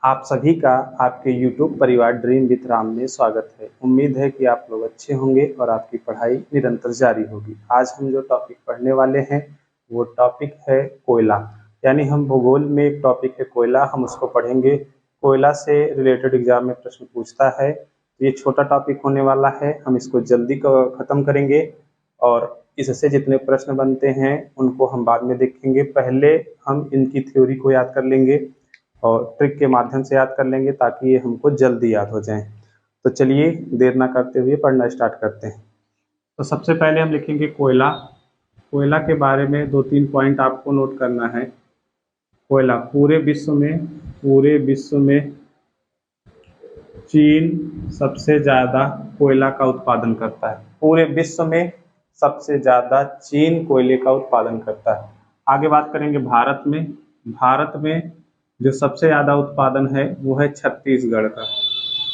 आप सभी का आपके YouTube परिवार ड्रीम विद राम में स्वागत है। उम्मीद है कि आप लोग अच्छे होंगे और आपकी पढ़ाई निरंतर जारी होगी। आज हम जो टॉपिक पढ़ने वाले हैं वो टॉपिक है कोयला, यानी हम भूगोल में एक टॉपिक है कोयला, हम उसको पढ़ेंगे। कोयला से रिलेटेड एग्जाम में प्रश्न पूछता है। ये छोटा टॉपिक होने वाला है, हम इसको जल्दी ख़त्म करेंगे और इससे जितने प्रश्न बनते हैं उनको हम बाद में देखेंगे। पहले हम इनकी थ्योरी को याद कर लेंगे और ट्रिक के माध्यम से याद कर लेंगे ताकि ये हमको जल्दी याद हो जाए। तो चलिए देर ना करते हुए पढ़ना स्टार्ट करते हैं। तो सबसे पहले हम लिखेंगे कोयला। कोयला के बारे में 2-3 पॉइंट आपको नोट करना है। कोयला पूरे विश्व में चीन सबसे ज़्यादा कोयला का उत्पादन करता है। पूरे विश्व में सबसे ज़्यादा चीन कोयले का उत्पादन करता है। आगे बात करेंगे भारत में जो सबसे ज़्यादा उत्पादन है वो है छत्तीसगढ़ का।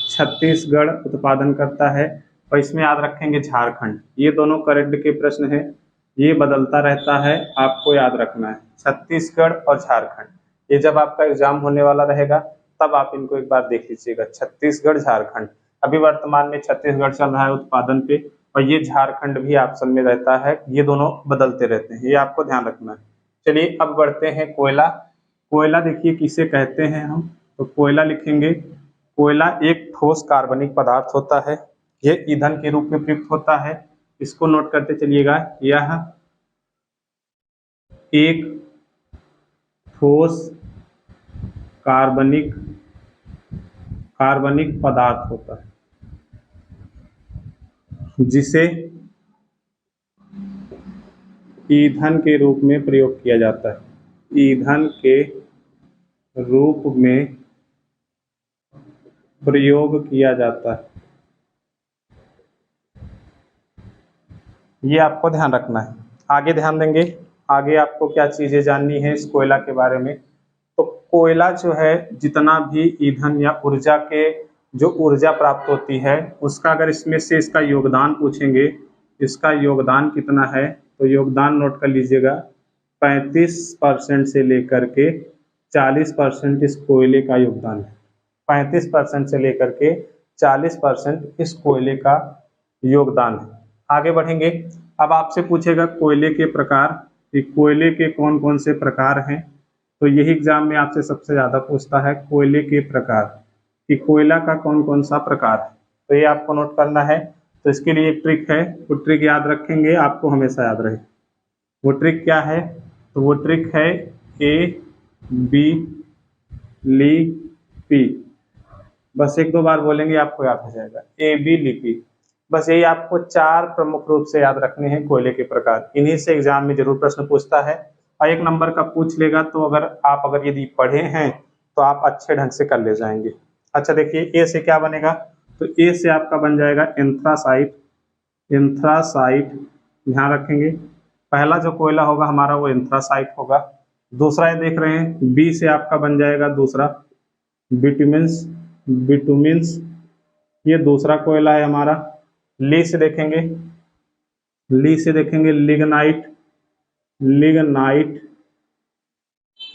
छत्तीसगढ़ उत्पादन करता है और इसमें याद रखेंगे झारखंड। ये दोनों करंट के प्रश्न हैं, ये बदलता रहता है, आपको याद रखना है छत्तीसगढ़ और झारखंड। ये जब आपका एग्जाम होने वाला रहेगा तब आप इनको एक बार देख लीजिएगा, छत्तीसगढ़ झारखंड। अभी वर्तमान में छत्तीसगढ़ चल रहा है उत्पादन पे और ये झारखंड भी ऑप्शन में रहता है। ये दोनों बदलते रहते हैं, ये आपको ध्यान रखना है। चलिए अब बढ़ते हैं कोयला। कोयला देखिए किसे कहते हैं हम, तो कोयला लिखेंगे। कोयला एक ठोस कार्बनिक पदार्थ होता है, ये ईंधन के रूप में प्रयुक्त होता है। इसको नोट करते चलिएगा, यह एक ठोस कार्बनिक पदार्थ होता है जिसे ईंधन के रूप में प्रयोग किया जाता है। ईंधन के रूप में प्रयोग किया जाता है, ये आपको ध्यान रखना है। आगे ध्यान देंगे, आगे आपको क्या चीजें जाननी है इस कोयला के बारे में। तो कोयला जो है, जितना भी ईंधन या ऊर्जा के जो ऊर्जा प्राप्त होती है उसका अगर इसमें से इसका योगदान पूछेंगे, इसका योगदान कितना है, तो योगदान नोट कर लीजिएगा। 35% से लेकर के 40% इस कोयले का योगदान है। 35% से लेकर के 40% इस कोयले का योगदान है। आगे बढ़ेंगे, अब आपसे पूछेगा कोयले के प्रकार, कि कोयले के कौन कौन से प्रकार हैं। तो यही एग्जाम में आपसे सबसे ज़्यादा पूछता है कोयले के प्रकार, कि कोयला का कौन कौन सा प्रकार है। तो ये आपको नोट करना है। तो इसके लिए एक ट्रिक है, वो ट्रिक याद रखेंगे, आपको हमेशा याद रहे। वो ट्रिक क्या है, तो वो ट्रिक है ए बी ली पी। बस 1-2 बार बोलेंगे आपको याद हो जाएगा, ए बी ली पी। बस यही आपको 4 प्रमुख रूप से याद रखने हैं कोयले के प्रकार। इन्हीं से एग्जाम में जरूर प्रश्न पूछता है और 1 नंबर का पूछ लेगा। तो अगर यदि पढ़े हैं तो आप अच्छे ढंग से कर ले जाएंगे। अच्छा देखिए, ए से क्या बनेगा, तो ए से आपका बन जाएगा एंथ्रासाइट। एंथ्रासाइट ध्यान रखेंगे, पहला जो कोयला होगा हमारा वो एंथ्रासाइट होगा। दूसरा ये देख रहे हैं, बी से आपका बन जाएगा दूसरा बिटुमिन्स। बिटुमिन्स ये दूसरा कोयला है हमारा। ली से देखेंगे लिग्नाइट। लिग्नाइट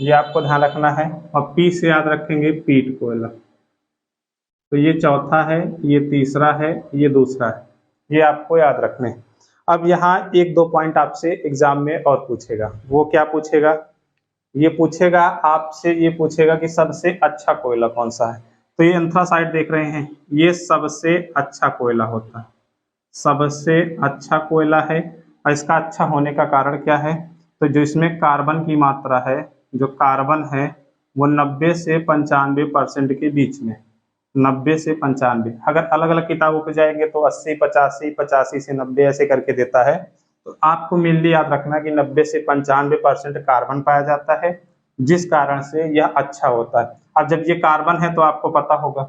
ये आपको ध्यान रखना है। और पी से याद रखेंगे पीट कोयला। तो ये चौथा है, ये तीसरा है, ये दूसरा है, ये आपको याद रखने हैं। अब यहाँ 1-2 पॉइंट आपसे एग्जाम में और पूछेगा। वो क्या पूछेगा, ये पूछेगा आपसे, ये पूछेगा कि सबसे अच्छा कोयला कौन सा है। तो ये एंथ्रासाइट देख रहे हैं, ये सबसे अच्छा कोयला होता है, सबसे अच्छा कोयला है। और इसका अच्छा होने का कारण क्या है, तो जो इसमें कार्बन की मात्रा है, जो कार्बन है वो 90 से 95% के बीच में, 90 से 95। अगर अलग अलग किताबों पे जाएंगे तो 80-85, 85 से 90 ऐसे करके देता है। तो आपको मेनली याद रखना कि 90 से 95% कार्बन पाया जाता है, जिस कारण से यह अच्छा होता है। अब जब ये कार्बन है तो आपको पता होगा,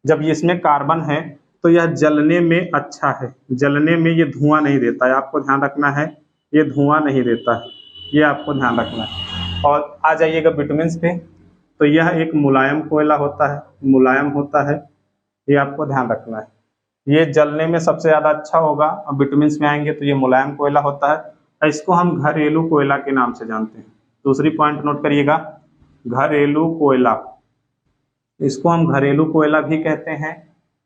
जब ये इसमें कार्बन है तो यह जलने में अच्छा है, जलने में ये धुआं नहीं देता है। आपको ध्यान रखना है, ये धुआं नहीं देता है, ये आपको ध्यान रखना है। और आ जाइएगा विटामिन्स पे, तो यह एक मुलायम कोयला होता है, मुलायम होता है, ये आपको ध्यान रखना है। ये जलने में सबसे ज़्यादा अच्छा होगा। अब विटामिन्स में आएंगे तो ये मुलायम कोयला होता है। इसको हम घरेलू कोयला के नाम से जानते हैं। दूसरी पॉइंट नोट करिएगा, घरेलू कोयला। इसको हम घरेलू कोयला भी कहते हैं।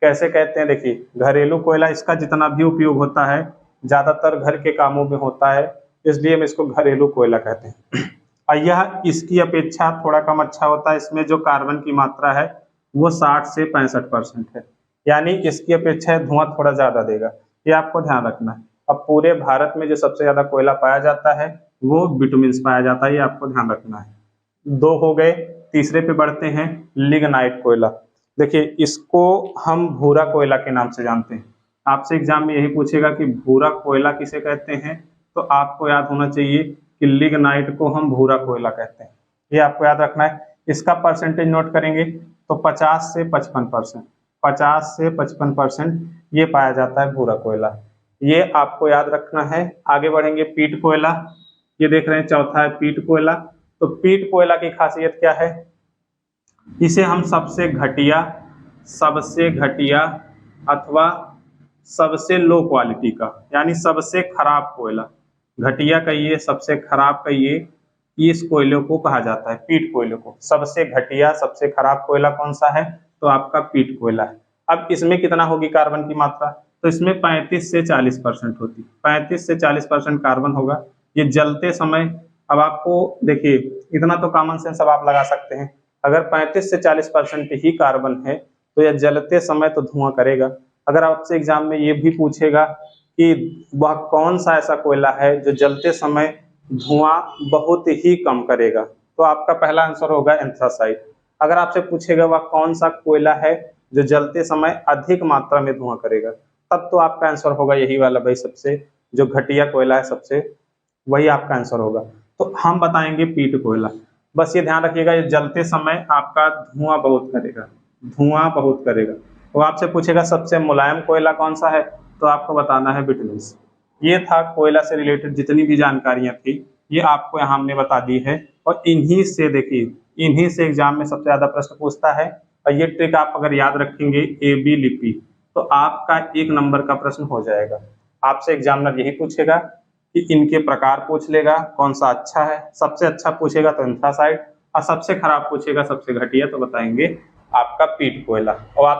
कैसे कहते हैं, देखिए घरेलू कोयला इसका जितना भी उपयोग होता है ज़्यादातर घर के कामों में होता है, इसलिए हम इसको घरेलू कोयला कहते हैं। और यह इसकी अपेक्षा थोड़ा कम अच्छा होता है, इसमें जो कार्बन की मात्रा है वो 60 से 65% है, यानी इसकी अपेक्षा धुआं थोड़ा ज़्यादा देगा, ये आपको ध्यान रखना है। अब पूरे भारत में जो सबसे ज़्यादा कोयला पाया जाता है वो बिटुमिन्स पाया जाता है, ये आपको ध्यान रखना है। 2 हो गए, तीसरे पे बढ़ते हैं, लिग्नाइट कोयला। देखिए इसको हम भूरा कोयला के नाम से जानते हैं। आपसे एग्जाम में यही पूछेगा कि भूरा कोयला किसे कहते हैं, तो आपको याद होना चाहिए कि लिग्नाइट को हम भूरा कोयला कहते हैं, ये आपको याद रखना है। इसका परसेंटेज नोट करेंगे तो 50 से 55%, 50 से 55% ये पाया जाता है भूरा कोयला, ये आपको याद रखना है। आगे बढ़ेंगे, पीट कोयला, ये देख रहे हैं चौथा है पीट कोयला। तो पीट कोयला की खासियत क्या है, इसे हम सबसे घटिया अथवा सबसे लो क्वालिटी का, यानी सबसे खराब कोयला, घटिया कहिए सबसे खराब कहिए, इस कोयले को कहा जाता है पीट कोयले को। सबसे घटिया सबसे खराब कोयला कौन सा है, तो आपका पीट कोयला है। अब इसमें कितना होगी कार्बन की मात्रा, तो इसमें 35 से 40% होती, 35 से 40% कार्बन होगा। ये जलते समय, अब आपको देखिए इतना तो कॉमन सेंस अब आप लगा सकते हैं, अगर 35 से 40% ही कार्बन है तो यह जलते समय तो धुआं करेगा। अगर आपसे एग्जाम में ये भी पूछेगा कि वह कौन सा ऐसा कोयला है जो जलते समय धुआं बहुत ही कम करेगा, तो आपका पहला आंसर होगा एंथ्रासाइट। अगर आपसे पूछेगा वह कौन सा कोयला है जो जलते समय अधिक मात्रा में धुआं करेगा, तब तो आपका आंसर होगा यही वाला भाई, सबसे जो घटिया कोयला है सबसे, वही आपका आंसर होगा। तो हम बताएंगे पीट कोयला। बस ये ध्यान रखिएगा, ये जलते समय आपका धुआं बहुत करेगा, धुआं बहुत करेगा। तो आपसे पूछेगा सबसे मुलायम कोयला कौन सा है, तो आपको बताना है बिटुमिन्स। ये था कोयला से रिलेटेड जितनी भी जानकारियां थी ये आपको यहाँ हमने बता दी है, और इन्हीं से देखिए इन्हीं से एग्जाम में सबसे ज्यादा प्रश्न पूछता है। और ये ट्रिक आप अगर याद रखेंगे AB लिपि, तो आपका 1 नंबर का प्रश्न हो जाएगा। आपसे एग्जामिनर यही पूछेगा कि इनके प्रकार पूछ लेगा कौन सा अच्छा है, सबसे अच्छा पूछेगा तो एंथ्रासाइट, और सबसे खराब पूछेगा सबसे घटिया तो बताएंगे आपका पीट कोयला। और आप